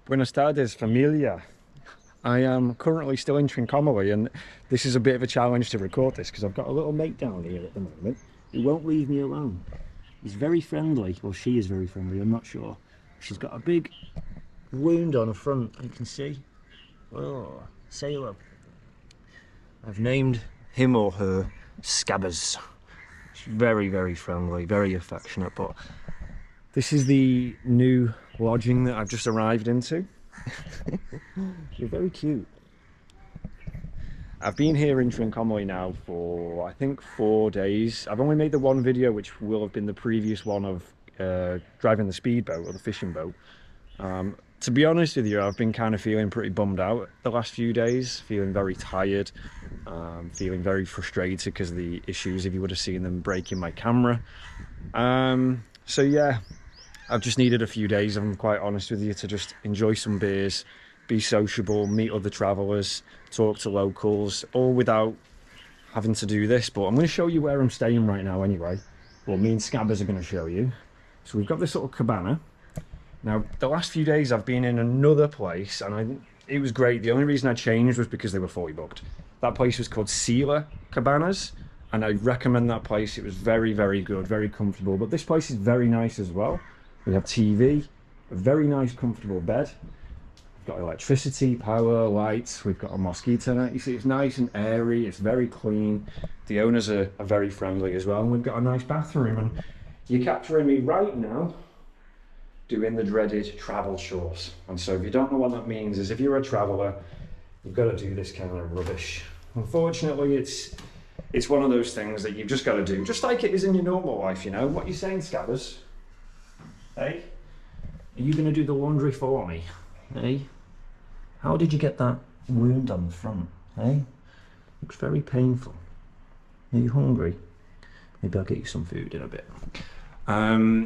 Buenas tardes, familia. I am currently still in Trincomalee, and this is a bit of a challenge to record this because I've got a little mate down here at the moment who won't leave me alone. He's very friendly, well, she is very friendly, I'm not sure. She's got a big wound on her front, you can see. Oh, sailor. I've named him or her Scabbers. She's very, very friendly, very affectionate, but this is the new lodging that I've just arrived into. You're very cute. I've been here in Trincomalee now for, I think, 4 days. I've only made the one video, which will have been the previous one of driving the speedboat or the fishing boat. To be honest with you, I've been kind of feeling pretty bummed out the last few days, feeling very tired, feeling very frustrated because of the issues, if you would have seen them, breaking my camera. So yeah, I've just needed a few days, if I'm quite honest with you, to just enjoy some beers, be sociable, meet other travellers, talk to locals, all without having to do this. But I'm going to show you where I'm staying right now anyway. Well, me and Scabbers are going to show you. So we've got this little cabana. Now, the last few days I've been in another place, and it was great. The only reason I changed was because they were fully booked. That place was called Sila Cabanas, and I recommend that place. It was very, very good, very comfortable. But this place is very nice as well. We have TV, a very nice, comfortable bed. We've got electricity, power, lights. We've got a mosquito net. You see, it's nice and airy. It's very clean. The owners are very friendly as well. And we've got a nice bathroom. And you're capturing me right now doing the dreaded travel chores. And so if you don't know what that means, is if you're a traveller, you've got to do this kind of rubbish. Unfortunately, it's one of those things that you've just got to do, just like it is in your normal life, you know. What are you saying, Scabbers? Hey? Are you going to do the laundry for me? Hey? How did you get that wound on the front? Hey? Looks very painful. Are you hungry? Maybe I'll get you some food in a bit.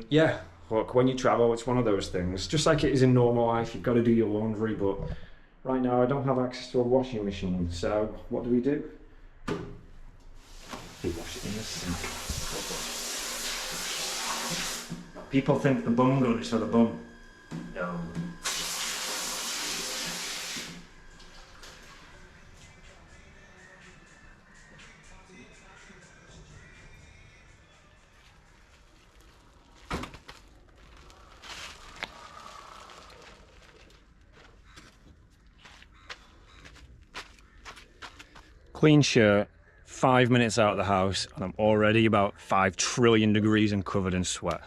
Yeah, look, when you travel, it's one of those things. Just like it is in normal life, you've got to do your laundry, but right now I don't have access to a washing machine, so what do? We wash it in the sink. People think the bum gun is for the bum. No. Clean shirt, 5 minutes out of the house, and I'm already about 5 trillion degrees and covered in sweat.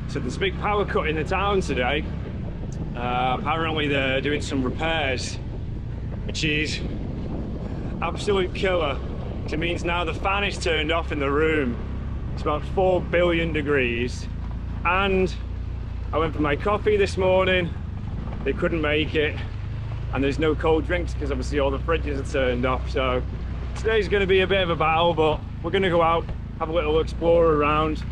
So there's a big power cut in the town today. Apparently they're doing some repairs, which is absolute killer. It means now the fan is turned off in the room. It's about 4 billion degrees. And I went for my coffee this morning. They couldn't make it. And there's no cold drinks because obviously all the fridges are turned off. So today's going to be a bit of a battle, but we're going to go out, have a little explore around,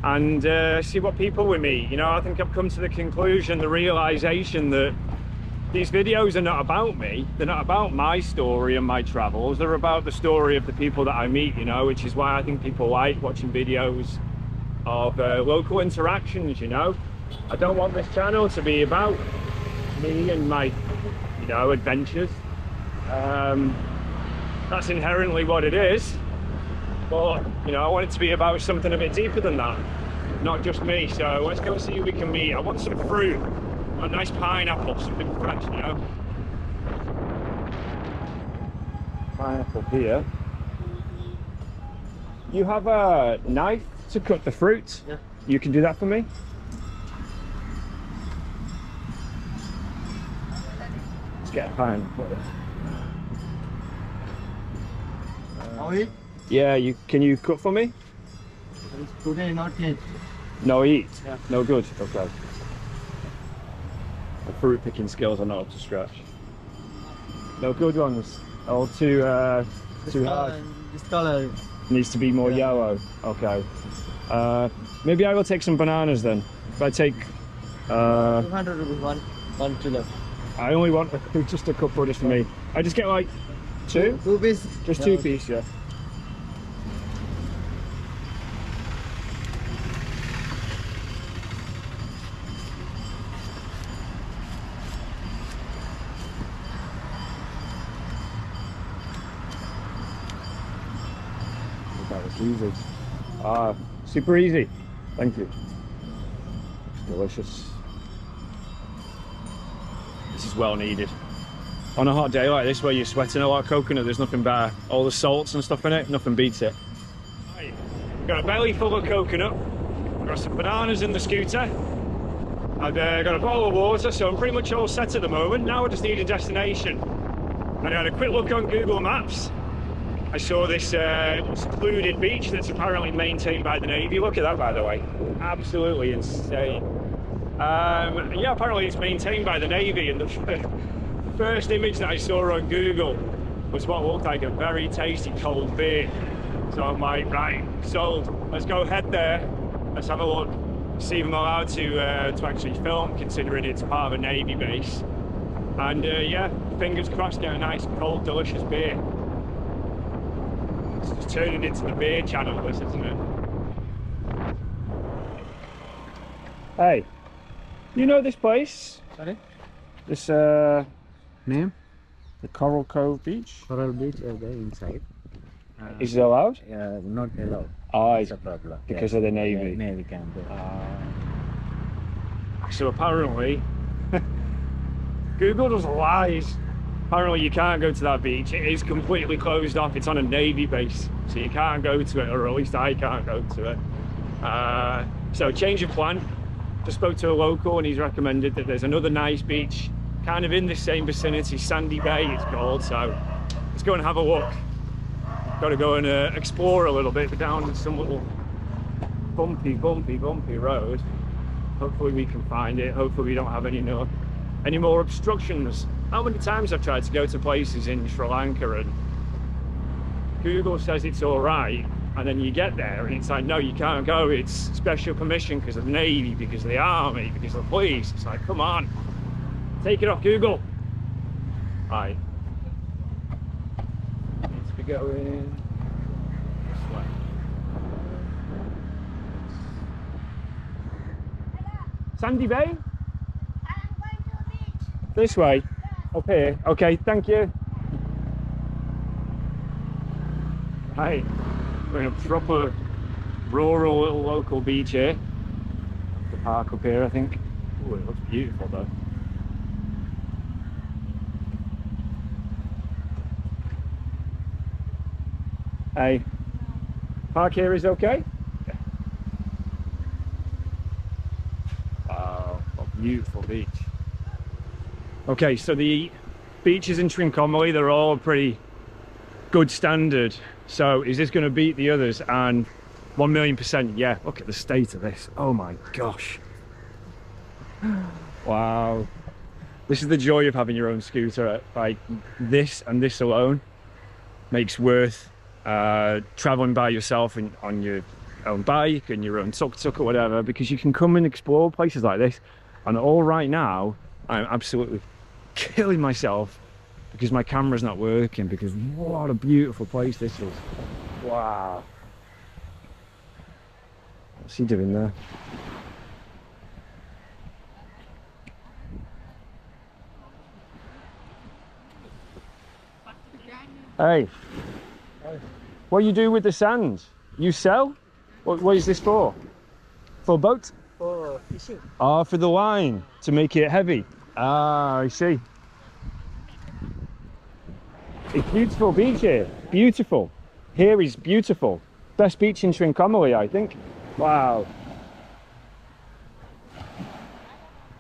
and see what people we meet. You know, I think I've come to the conclusion, the realization that these videos are not about me. They're not about my story and my travels. They're about the story of the people that I meet, you know, which is why I think people like watching videos of local interactions, you know. I don't want this channel to be about me and my, you know, adventures. That's inherently what it is. But, you know, I want it to be about something a bit deeper than that. Not just me. So let's go see who we can meet. I want some fruit. A nice pineapple, something fresh, you know. Pineapple here. You have a knife to cut the fruit? Yeah. You can do that for me? Let's get a pineapple. Yeah, can you cut for me? Today not yet. No eat? Yeah. No good? Okay. The fruit picking skills are not up to scratch. No good ones. All too hard. This color Needs to be more yellow. Okay. Maybe I will take some bananas then. If I take 200 rupees one kilo. I only want just a couple just for me. I just get like two? Two piece. Just two piece, yeah. That was easy. Ah, super easy. Thank you. Delicious. This is well needed. On a hot day like this where you're sweating a lot of coconut, there's nothing better. All the salts and stuff in it, nothing beats it. Right. Got a belly full of coconut. Got some bananas in the scooter. I've got a bottle of water, so I'm pretty much all set at the moment. Now I just need a destination. And I had a quick look on Google Maps. I saw this secluded beach that's apparently maintained by the Navy. Look at that, by the way. Absolutely insane. Yeah, apparently it's maintained by the Navy, and the first image that I saw on Google was what looked like a very tasty cold beer. So I'm like, right, sold. Let's go head there. Let's have a look. See if I'm allowed to actually film, considering it's part of a Navy base. And yeah, fingers crossed, get a nice cold, delicious beer. It's just turning into the beer channel, this, isn't it? Hey, you know this place? Sorry? This Name? the Coral Cove Beach? Coral Beach is there inside. Is it allowed? Not allowed. Ah, It's a problem. because of the Navy. Navy camp. So apparently, Google doesn't lies. Apparently you can't go to that beach. It is completely closed off. It's on a Navy base, so you can't go to it, or at least I can't go to it. So change of plan. Just spoke to a local and he's recommended that there's another nice beach kind of in the same vicinity, Sandy Bay it's called. So let's go and have a look. Got to go and explore a little bit down some little bumpy road. Hopefully we can find it. Hopefully we don't have any more obstructions. How many times I've tried to go to places in Sri Lanka and Google says it's all right, and then you get there and it's like, no, you can't go. It's special permission because of the Navy, because of the Army, because of the police. It's like, come on, take it off Google. Right. Needs to be going this way. Sandy Bay? I'm going to the beach. This way? Up here? Okay, thank you. Right, we're in a proper rural little local beach here. The park up here, I think. Oh, it looks beautiful though. Hey, park here is okay? Yeah. Wow, what a beautiful beach. Okay, so the beaches in Trincomalee, they're all pretty good standard. So is this going to beat the others? And 1,000,000%, yeah. Look at the state of this. Oh my gosh. Wow. This is the joy of having your own scooter. Like this and this alone makes worth traveling by yourself and on your own bike and your own tuk-tuk or whatever, because you can come and explore places like this. And all right now, I'm absolutely killing myself because my camera's not working, because what a beautiful place this is. Wow. What's he doing there? Hey, what do you do with the sand? You sell? What is this for? For a boat? For fishing. Ah, for the line, to make it heavy. Ah, I see. It's beautiful beach here. Beautiful. Here is beautiful. Best beach in Trincomalee, I think. Wow.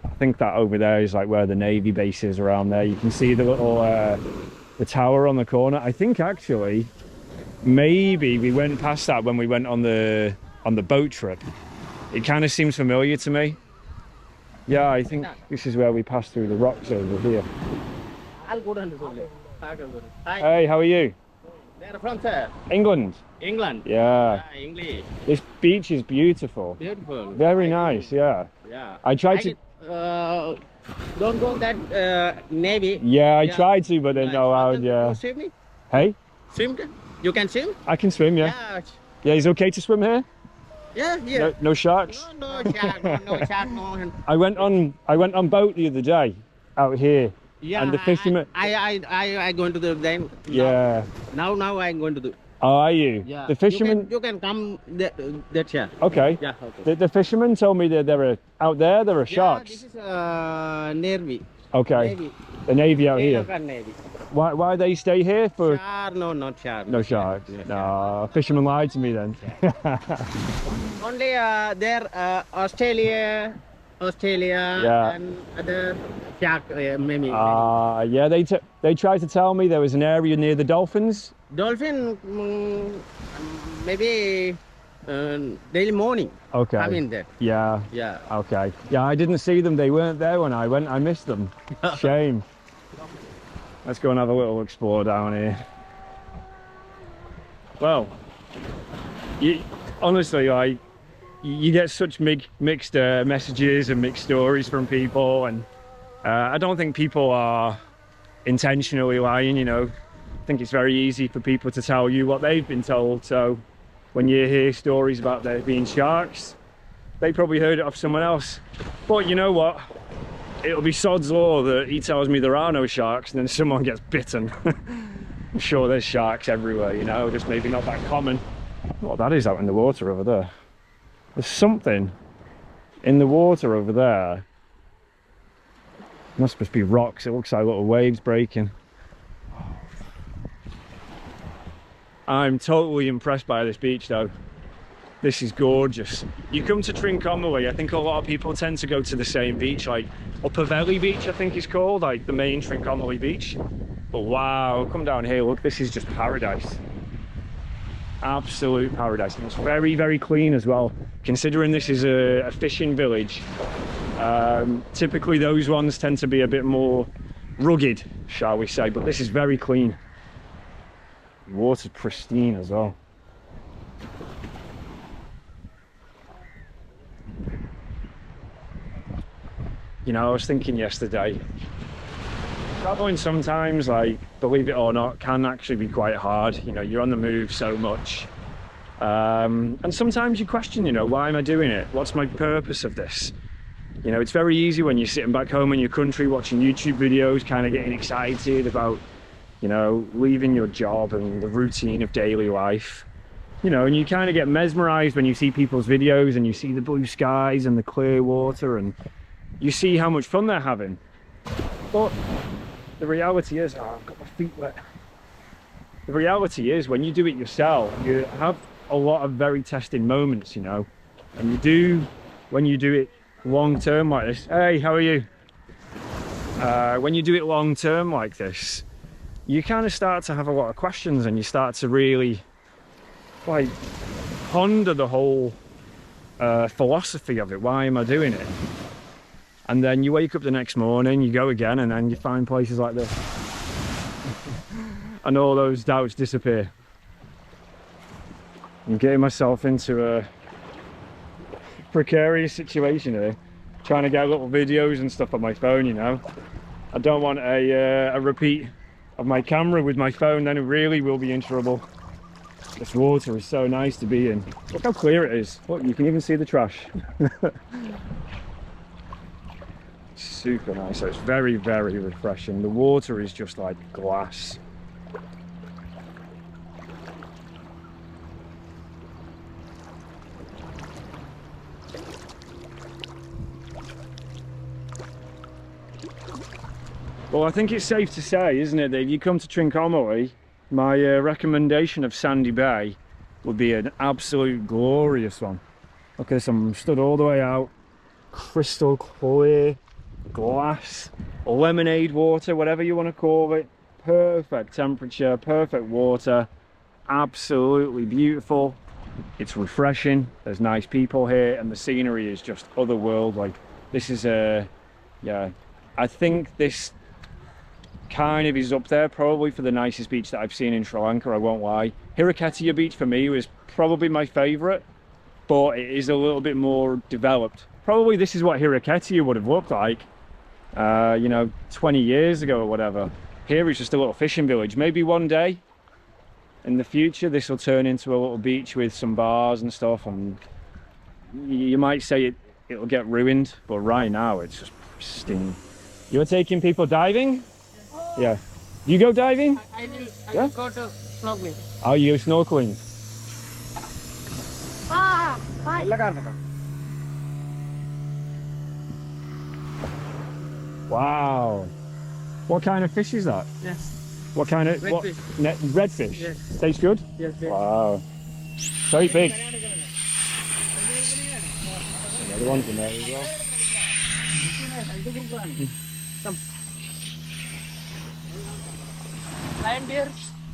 I think that over there is like where the Navy base is, around there. You can see the little the tower on the corner. I think actually maybe we went past that when we went on the boat trip. It kind of seems familiar to me. Yeah, I think this is where we passed through the rocks over here. Hi. Hey, how are you? They're from sir. England? England. Yeah. English. This beach is beautiful. Beautiful. Very nice, yeah. Yeah. I tried to Don't go that navy. Yeah, I tried to, but then no, I would, yeah. Swim? Hey, Swim? You can swim? I can swim, yeah. Yeah. Yeah, it's okay to swim here? Yeah, yeah. No sharks? No, no shark, no shark, no. I went on boat the other day out here. Yeah, And the fishermen. I going to the then. Yeah. Now I'm going to the. Oh, are you? Yeah. The fishermen. You can come that yeah. Okay. Yeah. Okay. The fishermen told me that there are out there. There are Yeah, sharks. this is Navy. Okay. Navy. The navy out Sri here. Lanka Navy. Why they stay here for? Shark? No, not shark. No sharks. Yeah, No, fishermen lied to me then. Only there Australia, Yeah. and other shark maybe. Yeah. They tried to tell me there was an area near the dolphins. Dolphin maybe daily morning. Okay. I'm in there. Yeah. Yeah. Okay. Yeah, I didn't see them. They weren't there when I went. I missed them. Shame. Let's go and have a little explore down here. Well, honestly, you get such mixed messages and mixed stories from people, and I don't think people are intentionally lying, you know. I think it's very easy for people to tell you what they've been told. So when you hear stories about there being sharks, they probably heard it off someone else. But you know what? It'll be sod's law that he tells me there are no sharks and then someone gets bitten. I'm sure there's sharks everywhere, you know, just maybe not that common. What that is out in the water over there. There's something in the water over there. Must be rocks. It looks like little waves breaking. I'm totally impressed by this beach though. This is gorgeous. You come to Trincomalee, I think a lot of people tend to go to the same beach, like Upper Valley Beach I think it's called, like the main Trincomalee beach. But wow, come down here, look, this is just paradise. Absolute paradise. And it's very, very clean as well. Considering this is a fishing village, typically those ones tend to be a bit more rugged, shall we say, but this is very clean. Water's pristine as well. You know, I was thinking yesterday, traveling sometimes, like, believe it or not, can actually be quite hard. You know, you're on the move so much. And sometimes you question, you know, why am I doing it? What's my purpose of this? You know, it's very easy when you're sitting back home in your country watching YouTube videos, kind of getting excited about, you know, leaving your job and the routine of daily life. You know, and you kind of get mesmerized when you see people's videos and you see the blue skies and the clear water and you see how much fun they're having. But the reality is, oh, I've got my feet wet. The reality is when you do it yourself, you have a lot of very testing moments, you know, and you do, when you do it long term like this. Hey, how are you? When you do it long term like this, you kind of start to have a lot of questions and you start to really like ponder the whole philosophy of it. Why am I doing it? And then you wake up the next morning, you go again, and then you find places like this. And all those doubts disappear. I'm getting myself into a precarious situation here, trying to get little videos and stuff on my phone, you know. I don't want a repeat of my camera with my phone, then it really will be in trouble. This water is so nice to be in. Look how clear it is. Look, you can even see the trash. Super nice. So it's very, very refreshing. The water is just like glass. Well, I think it's safe to say, isn't it, that if you come to Trincomalee, my recommendation of Sandy Bay would be an absolute glorious one. Look at this, I'm stood all the way out, crystal clear, glass, lemonade water, whatever you want to call it. Perfect temperature, perfect water, absolutely beautiful. It's refreshing, there's nice people here, and the scenery is just otherworldly. This is yeah, I think this kind of is up there probably for the nicest beach that I've seen in Sri Lanka, I won't lie. Hirakatia beach for me was probably my favorite, but it is a little bit more developed probably this is what Hirakatia would have looked like, you know, 20 years ago or whatever. Here it's just a little fishing village. Maybe one day in the future this will turn into a little beach with some bars and stuff, and you might say it'll get ruined, but right now it's just pristine. You're taking people diving? Yeah. You go diving? I will Yeah? go to snorkeling. Oh, you go snorkeling? Wow. What kind of fish is that? Yes. What kind of Redfish. Redfish? Yes. Tastes good? Yes. Yes. Wow. Very big. Another one's in there as well. Lion beer.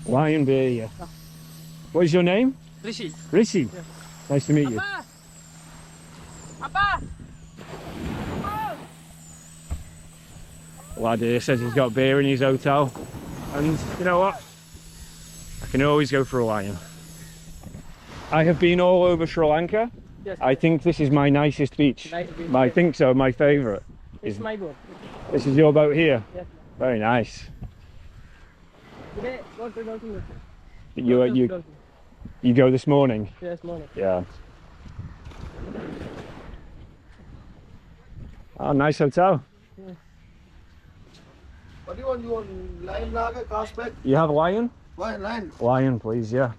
Lion beer, yeah. What is your name? Rishi. Rishi. Nice to meet you. Apa? Lad here says he's got beer in his hotel, and you know what? I can always go for a lion. I have been all over Sri Lanka. Yes. I think this is my nicest beach. Nice beach, I yes. think so, my favourite. It's my boat. This is your boat here? Yes. Very nice. Today, go to dolphin. You go this morning? Yes, morning. Yeah. Oh, nice hotel. What do you want? You want lion, naga, castback? You have a lion? Why lion? Lion, please, yeah.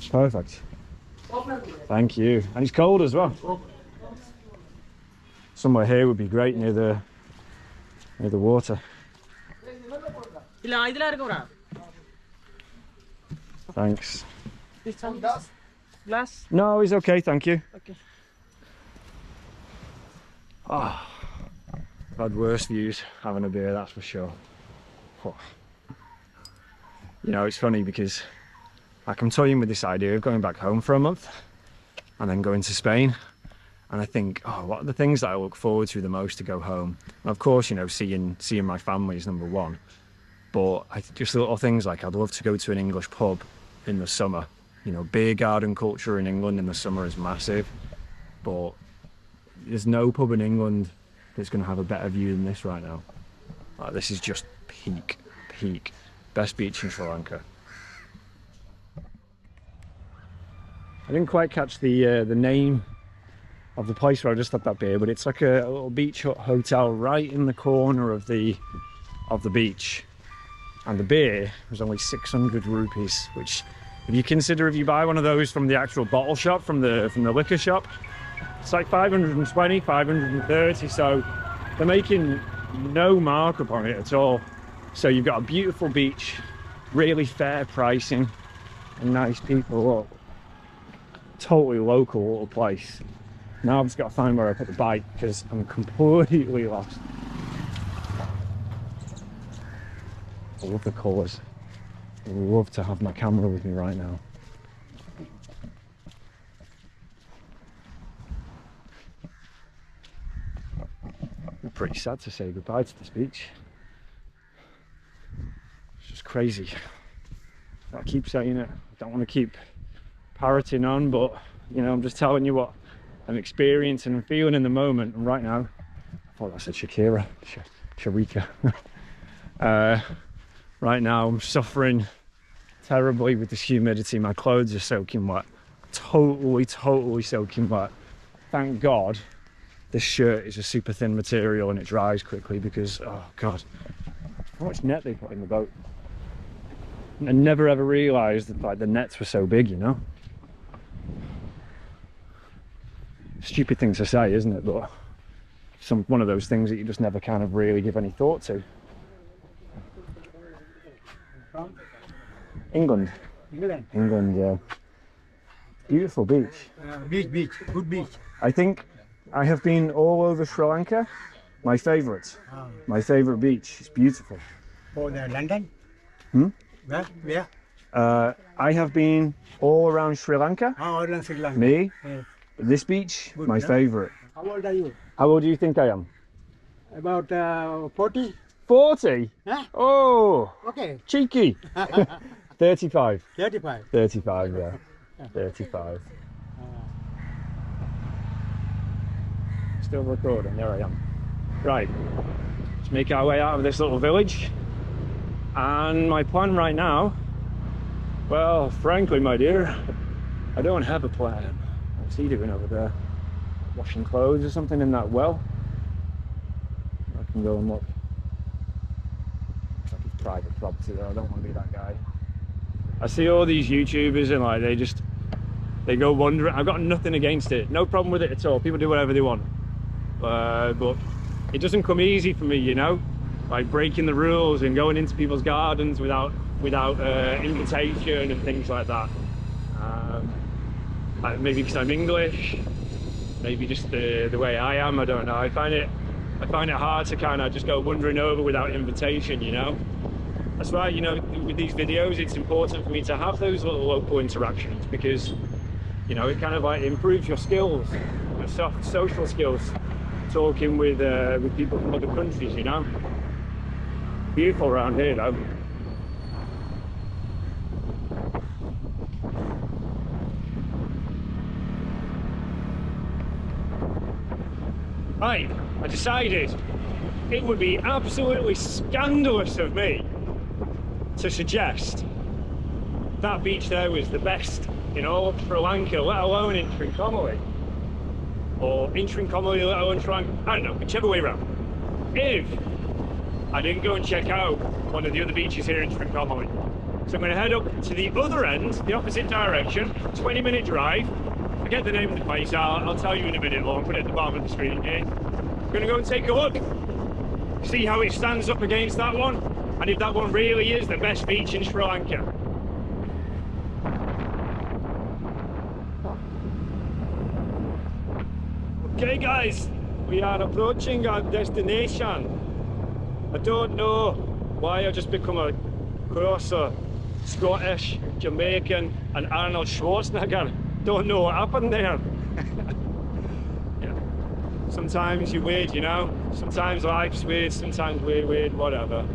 Perfect. Thank you. And it's cold as well. Somewhere here would be great near the water. Thanks. This one, glass. No, he's okay, thank you. Okay. Oh, I've had worse views having a beer, that's for sure. Oh. You know, it's funny because like I'm toying with this idea of going back home for a month and then going to Spain, and I think, oh, what are the things that I look forward to the most to go home? And of course, you know, seeing my family is number one, but just little things like I'd love to go to an English pub in the summer. You know, beer garden culture in England in the summer is massive, but there's no pub in England that's going to have a better view than this right now. Like, this is just peak. Best beach in Sri Lanka. I didn't quite catch the name of the place where I just had that beer, but it's like a little beach hut hotel right in the corner of the beach, and the beer was only 600 rupees, which, if you consider, if you buy one of those from the actual bottle shop, from the liquor shop, it's like 520, 530. So they're making no markup on it at all. So you've got a beautiful beach, really fair pricing, and nice people. Look, totally local little place. Now I've just got to find where I put the bike because I'm completely lost. I love the colours. I would love to have my camera with me right now. I'm pretty sad to say goodbye to this beach. It's just crazy. I keep saying it. I don't want to keep parroting on, but you know, I'm just telling you what I'm experiencing and feeling in the moment. And right now, I thought I said Shakira, Sharika. Right now I'm suffering terribly with this humidity. My clothes are soaking wet, totally soaking wet. Thank God this shirt is a super thin material and it dries quickly, because oh god, how much net they put in the boat. I never ever realised that like the nets were so big, you know. Stupid thing to say, isn't it? But one of those things that you just never kind of really give any thought to. England, yeah. Beautiful beach. Beach, good beach. I think I have been all over Sri Lanka. My favourite beach. It's beautiful. For the London? Hmm? Where? I have been all around Sri Lanka. All around Sri Lanka. Me? Yeah. This beach, Good, my yeah. favourite. How old are you? How old do you think I am? About 40? 40? Huh? Oh, Okay. cheeky. 35. 35. 35, yeah. 35. Still recording, there I am. Right, let's make our way out of this little village. And my plan right now, well, frankly, my dear, I don't have a plan. What's he doing over there? Washing clothes or something in that well? I can go and look. Looks like it's private property though, I don't want to be that guy. I see all these YouTubers and like they go wandering. I've got nothing against it, no problem with it at all. People do whatever they want. But it doesn't come easy for me, you know? Like breaking the rules and going into people's gardens without invitation and things like that. Maybe because I'm English, maybe just the way I am, I don't know. I find it hard to kind of just go wandering over without invitation, you know? That's why, you know, with these videos, it's important for me to have those little local interactions because, you know, it kind of like improves your skills, your soft social skills, talking with people from other countries, you know? Beautiful around here, though. Right, I decided it would be absolutely scandalous of me to suggest that beach there was the best in all of Sri Lanka, let alone in Trincomalee. Or in Trincomalee, let alone Sri Lanka. I don't know, whichever way around. If I didn't go and check out one of the other beaches here in Trincomalee. So I'm going to head up to the other end, the opposite direction, 20-minute drive. Forget the name of the place, I'll tell you in a minute, or I'll put it at the bottom of the screen here. I'm going to go and take a look, see how it stands up against that one, and if that one really is the best beach in Sri Lanka. Okay guys, we are approaching our destination. I don't know why I've just become a crosser Scottish, Jamaican and Arnold Schwarzenegger. Don't know what happened there. Yeah. Sometimes you're weird, you know? Sometimes life's weird, sometimes we're weird, whatever.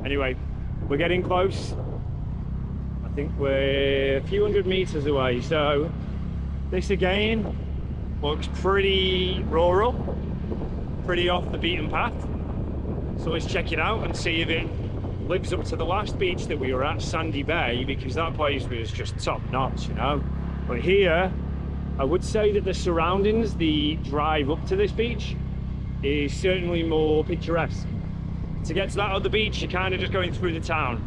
Anyway, we're getting close. I think we're a few hundred meters away, so this again looks pretty rural, pretty off the beaten path. So let's check it out and see if it lives up to the last beach that we were at, Sandy Bay, because that place was just top notch, you know? But here, I would say that the surroundings, the drive up to this beach, is certainly more picturesque. To get to that other beach, you're kind of just going through the town.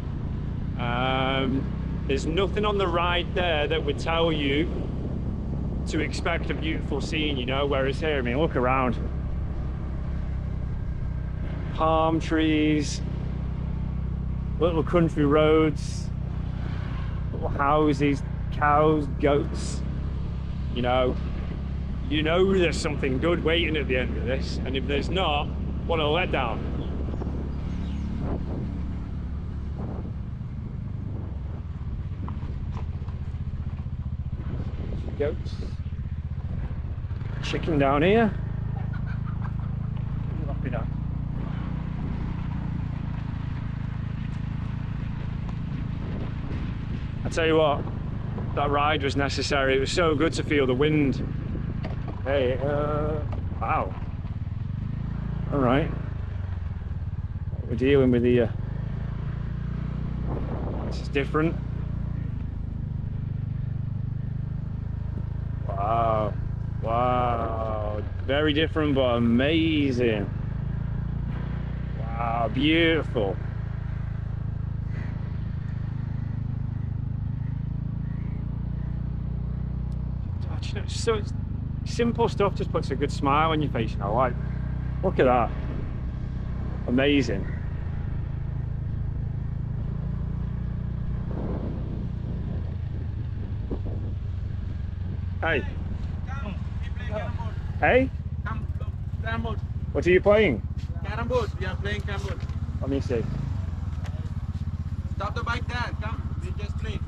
There's nothing on the ride there that would tell you to expect a beautiful scene, you know? Whereas here, I mean, look around. Palm trees, little country roads, little houses, cows, goats. You know there's something good waiting at the end of this, and if there's not, what a letdown. Goats, chicken down here. Look it up. I tell you what, that ride was necessary. It was so good to feel the wind. Hey, wow. All right. We're dealing with the, this is different. Wow, wow. Very different, but amazing. Wow, beautiful. So it's simple stuff just puts a good smile on your face, you know, like, look at that. Amazing. Hey. Come, we play carrom board. Hey? Come, carrom board. What are you playing? Carrom board. We are playing carrom board. Let me see. Stop the bike there. Come, we just play.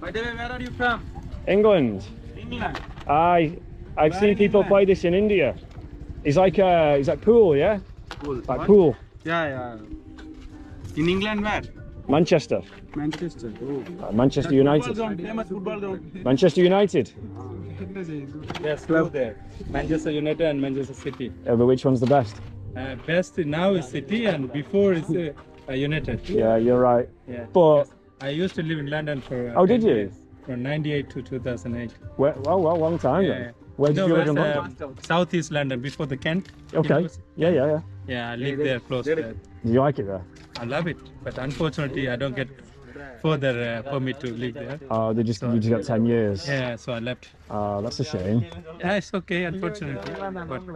By the way, where are you from? England. England. I've Where seen in people England? play this in India. It's like pool, yeah? Pool. Like What? pool. Yeah, yeah. In England, where? Manchester. Manchester. Oh. Manchester Football United. ground, famous football ground. Manchester United. Yes, club there. Manchester United and Manchester City. But which one's the best? Best now is City and before is United. Yeah, you're right. Yeah. But I used to live in London for. Oh, did 10 you? years, from '98 to 2008. well, long time then. Yeah. Where did No, you live in west, London? Southeast London before the Kent. Okay. University. Yeah. Yeah, I live there close there. Do you like it there? I love it, but unfortunately I don't get further permit to live there. Oh, you just got 10 years. Yeah, so I left. Oh, that's a shame. Yeah, it's okay, unfortunately.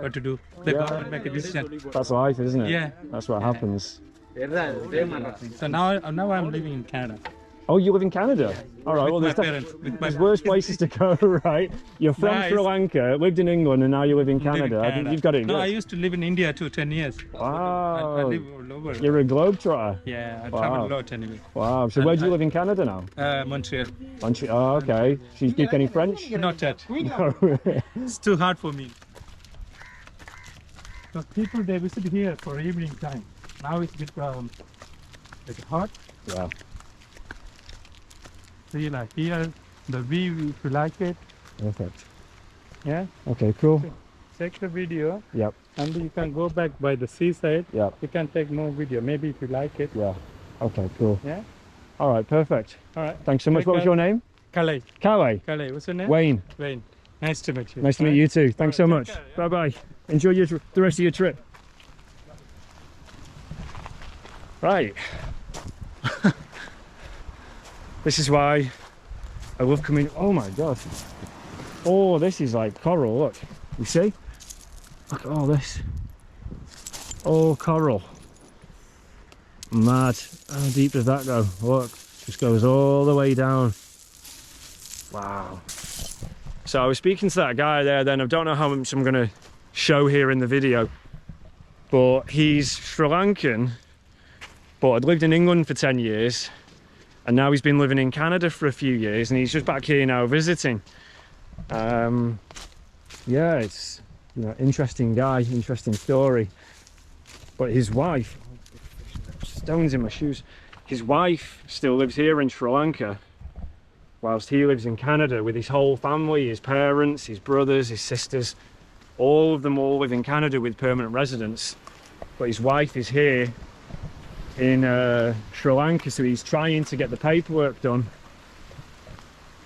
What to do? The government make a decision. That's life, isn't it? Yeah. That's what happens. So now I'm living in Canada. Oh, you live in Canada? All right, well, With there's, my parents. With my there's worse places to go, right? You're from Nice. Sri Lanka, lived in England, and now you live in Canada. I think you've got it No, I good. used to live in India too, 10 years. I Wow. live all over. You're a globetrotter. Yeah, I Wow. travel a lot anyway. Wow. So where do you live in Canada now? Montreal. Oh, okay. Do you speak any French? Not yet. No. It's too hard for me. Because people they visit here for evening time. Now it's a bit like hot. Yeah. See, like here, the view, if you like it, Perfect. yeah, Okay, cool. check the video Yep. and you can go back by the seaside. Yep. You can take more video, maybe if you like it. Yeah. Okay, cool. Yeah? All right, perfect. All right. Thanks so much. Take What was care. your name? Calais. Calais. Calais, what's your name? Wayne. Wayne. Nice to meet you. Nice to meet you too. Thanks so All much. right, take care, Bye bye. Enjoy the rest of your trip. Right. This is why I love coming. Oh my god. Oh, this is like coral. Look. You see? Look at all this. Oh, coral. Mad. How deep does that go? Look. Just goes all the way down. Wow. So I was speaking to that guy there then. I don't know how much I'm going to show here in the video, but he's Sri Lankan, but I'd lived in England for 10 years and now he's been living in Canada for a few years and he's just back here now visiting. Yeah, it's, you know, interesting guy, interesting story. But his wife, stones in my shoes, his wife still lives here in Sri Lanka whilst he lives in Canada with his whole family, his parents, his brothers, his sisters. All of them all live in Canada with permanent residence. But his wife is here in Sri Lanka, so he's trying to get the paperwork done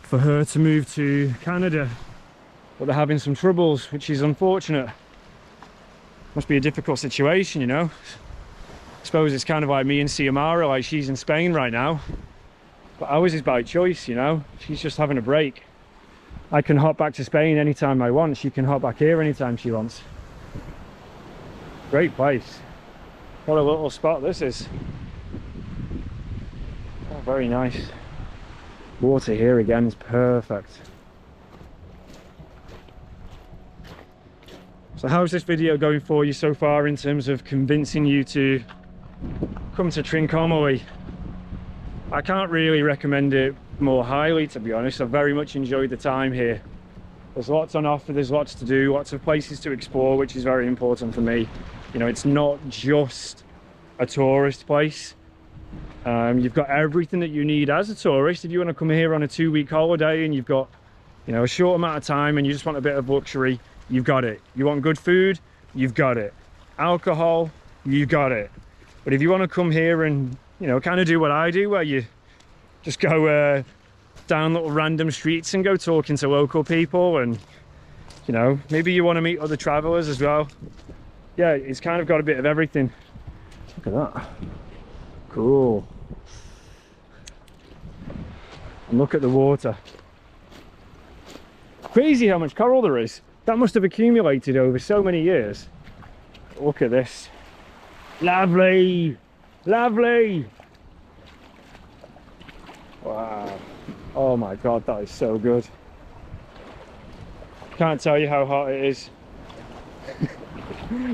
for her to move to Canada. But they're having some troubles, which is unfortunate. Must be a difficult situation, you know. I suppose it's kind of like me and Xiomara, like she's in Spain right now. But ours is by choice, you know. She's just having a break. I can hop back to Spain anytime I want. She can hop back here anytime she wants. Great place. What a little spot this is. Oh, very nice. Water here again is perfect. So how's this video going for you so far in terms of convincing you to come to Trincomalee? I can't really recommend it more highly, to be honest. I've very much enjoyed the time here. There's lots on offer, there's lots to do, lots of places to explore, which is very important for me. You know, it's not just a tourist place. You've got everything that you need as a tourist. If you want to come here on a 2-week holiday and you've got, you know, a short amount of time and you just want a bit of luxury, you've got it. You want good food, you've got it. Alcohol, you've got it. But if you want to come here and, you know, kind of do what I do, where you just go down little random streets and go talking to local people, and, you know, maybe you want to meet other travelers as well. Yeah, it's kind of got a bit of everything. Look at that. Cool. And look at the water. Crazy how much coral there is. That must have accumulated over so many years. Look at this. Lovely. Lovely. Wow. Oh my god, that is so good. Can't tell you how hot it is.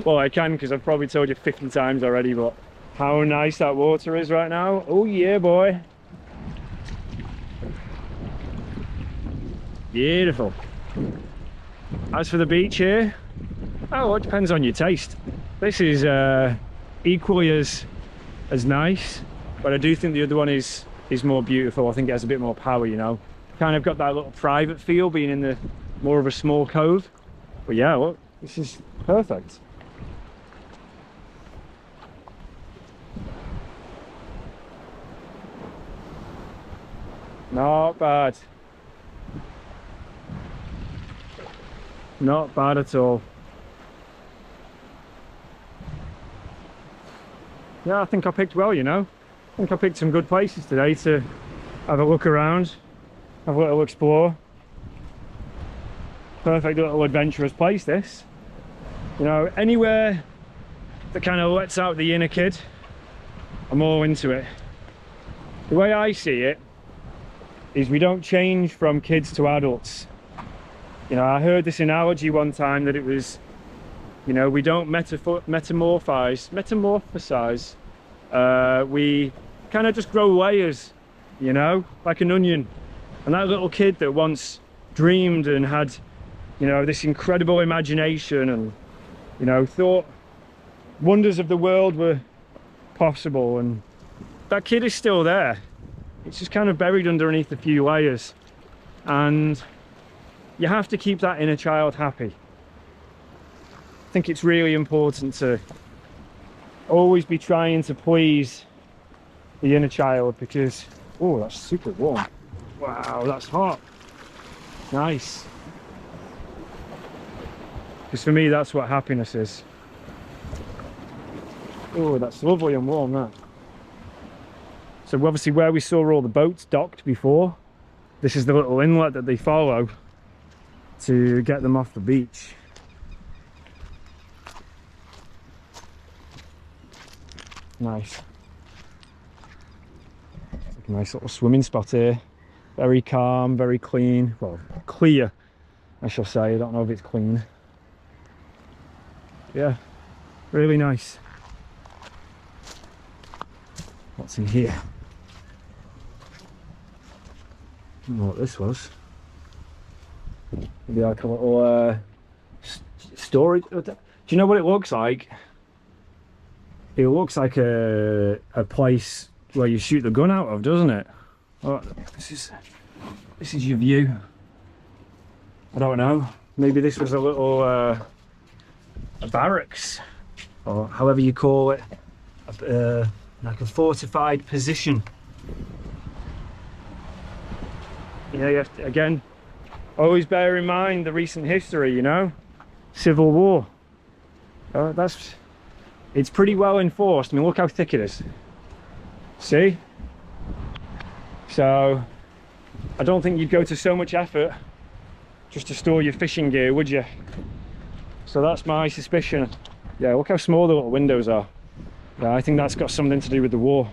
Well, I can, because I've probably told you 50 times already, but how nice that water is right now. Oh yeah, boy. Beautiful. As for the beach here, Oh, well, it depends on your taste. This is equally as nice, but I do think the other one is more beautiful. I think it has a bit more power, you know. Kind of got that little private feel being in the more of a small cove. But yeah, look, this is perfect. Not bad. Not bad at all. Yeah, I think I picked well, you know. I think I picked some good places today to have a look around, have a little explore. Perfect little adventurous place, this. You know, anywhere that kind of lets out the inner kid, I'm all into it. The way I see it is we don't change from kids to adults. You know, I heard this analogy one time that it was, you know, we don't metamorphosize. We kind of just grow layers, you know, like an onion. And that little kid that once dreamed and had, you know, this incredible imagination and, you know, thought wonders of the world were possible, and that kid is still there. It's just kind of buried underneath a few layers, and you have to keep that inner child happy. I think it's really important to always be trying to please the inner child, because, oh, that's super warm. Wow, that's hot. Nice. Because for me, that's what happiness is. Oh, that's lovely and warm, that. So obviously where we saw all the boats docked before, this is the little inlet that they follow to get them off the beach. Nice. It's like a nice little swimming spot here. Very calm, very clean. Well, clear, I shall say. I don't know if it's clean. Yeah, really nice. What's in here? I don't know what this was. Maybe like a little storage. Do you know what it looks like? It looks like a place where you shoot the gun out of, doesn't it? Oh, this is your view. I don't know. Maybe this was a little a barracks, or however you call it, like a fortified position. Yeah, you have to, again, always bear in mind the recent history, you know, Civil War. It's pretty well enforced. I mean, look how thick it is. See? So, I don't think you'd go to so much effort just to store your fishing gear, would you? So that's my suspicion. Yeah, look how small the little windows are. Yeah, I think that's got something to do with the war.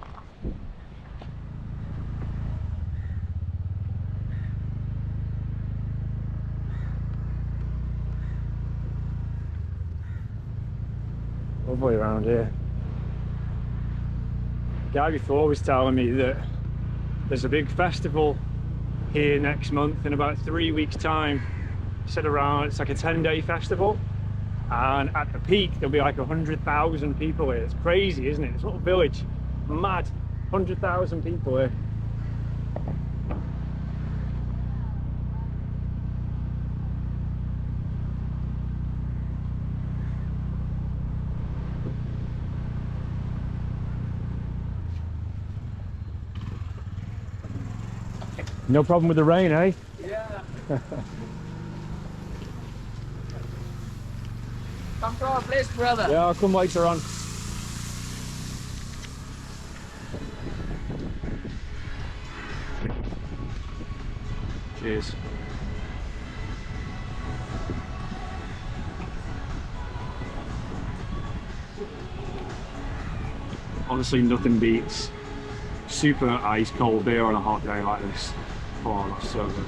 Lovely around here. The guy before was telling me that there's a big festival here next month in about 3 weeks' time. He said around, it's like a 10-day festival, and at the peak there'll be like 100,000 people here. It's crazy, isn't it? It's a little village, mad. 100,000 people here. No problem with the rain, eh? Yeah. Come to our place, brother. Yeah, I'll come later on. Cheers. Honestly, nothing beats super ice cold beer on a hot day like this. Oh, that's so good.